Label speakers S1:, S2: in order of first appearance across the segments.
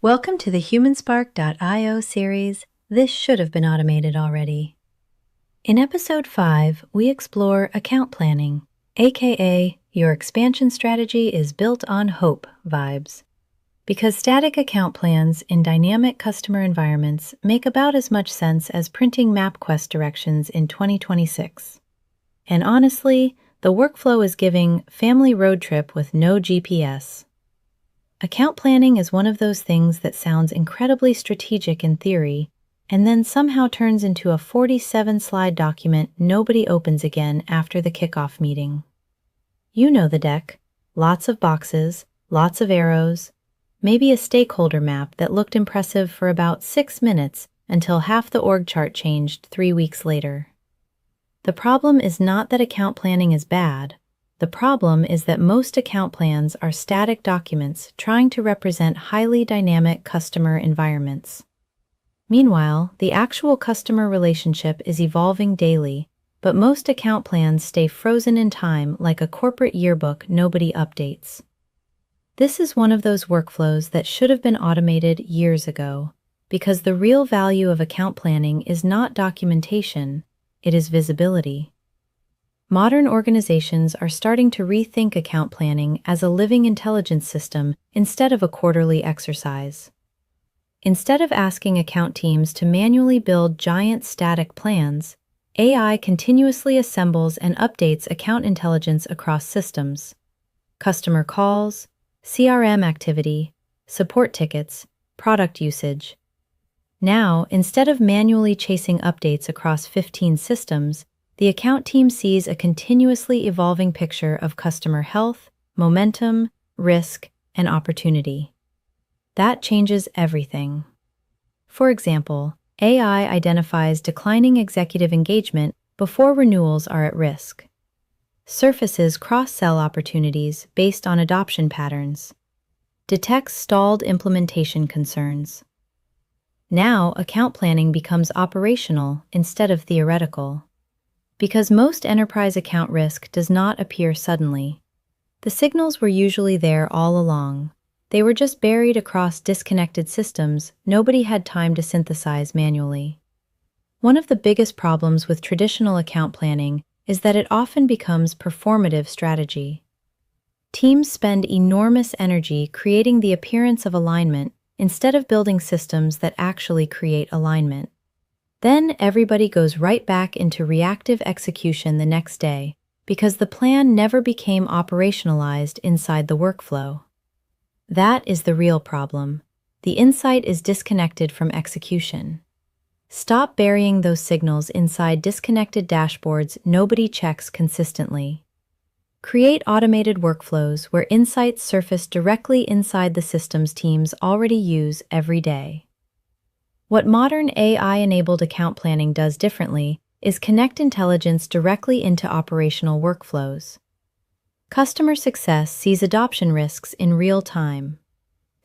S1: Welcome to the HumanSpark.io series, This Should Have Been Automated Already. In Episode 5, we explore account planning, aka your expansion strategy is built on hope vibes. Because static account plans in dynamic customer environments make about as much sense as printing MapQuest directions in 2026. And honestly, the workflow is giving family road trip with no GPS. Account planning is one of those things that sounds incredibly strategic in theory, and then somehow turns into a 47-slide document nobody opens again after the kickoff meeting. You know the deck. Lots of boxes, lots of arrows, maybe a stakeholder map that looked impressive for about 6 minutes until half the org chart changed 3 weeks later. The problem is not that account planning is bad. The problem is that most account plans are static documents trying to represent highly dynamic customer environments. Meanwhile, the actual customer relationship is evolving daily, but most account plans stay frozen in time like a corporate yearbook nobody updates. This is one of those workflows that should have been automated years ago, because the real value of account planning is not documentation, it is visibility. Modern organizations are starting to rethink account planning as a living intelligence system instead of a quarterly exercise. Instead of asking account teams to manually build giant static plans, AI continuously assembles and updates account intelligence across systems. Customer calls, CRM activity, support tickets, product usage. Now, instead of manually chasing updates across 15 systems, the account team sees a continuously evolving picture of customer health, momentum, risk, and opportunity. That changes everything. For example, AI identifies declining executive engagement before renewals are at risk. Surfaces cross-sell opportunities based on adoption patterns. Detects stalled implementation concerns. Now, account planning becomes operational instead of theoretical. Because most enterprise account risk does not appear suddenly. The signals were usually there all along. They were just buried across disconnected systems nobody had time to synthesize manually. One of the biggest problems with traditional account planning is that it often becomes performative strategy. Teams spend enormous energy creating the appearance of alignment instead of building systems that actually create alignment. Then everybody goes right back into reactive execution the next day because the plan never became operationalized inside the workflow. That is the real problem. The insight is disconnected from execution. Stop burying those signals inside disconnected dashboards nobody checks consistently. Create automated workflows where insights surface directly inside the systems teams already use every day. What modern AI-enabled account planning does differently is connect intelligence directly into operational workflows. Customer success sees adoption risks in real time.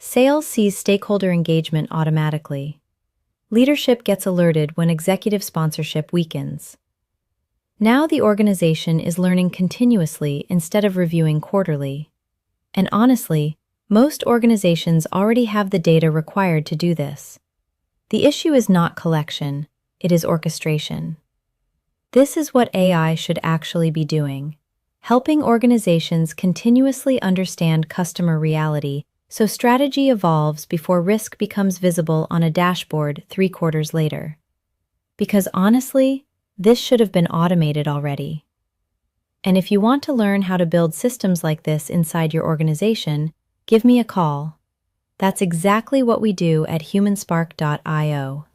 S1: Sales sees stakeholder engagement automatically. Leadership gets alerted when executive sponsorship weakens. Now the organization is learning continuously instead of reviewing quarterly. And honestly, most organizations already have the data required to do this. The issue is not collection, it is orchestration. This is what AI should actually be doing, helping organizations continuously understand customer reality so strategy evolves before risk becomes visible on a dashboard 3 quarters later. Because honestly, this should have been automated already. And if you want to learn how to build systems like this inside your organization, give me a call. That's exactly what we do at HumanSpark.io.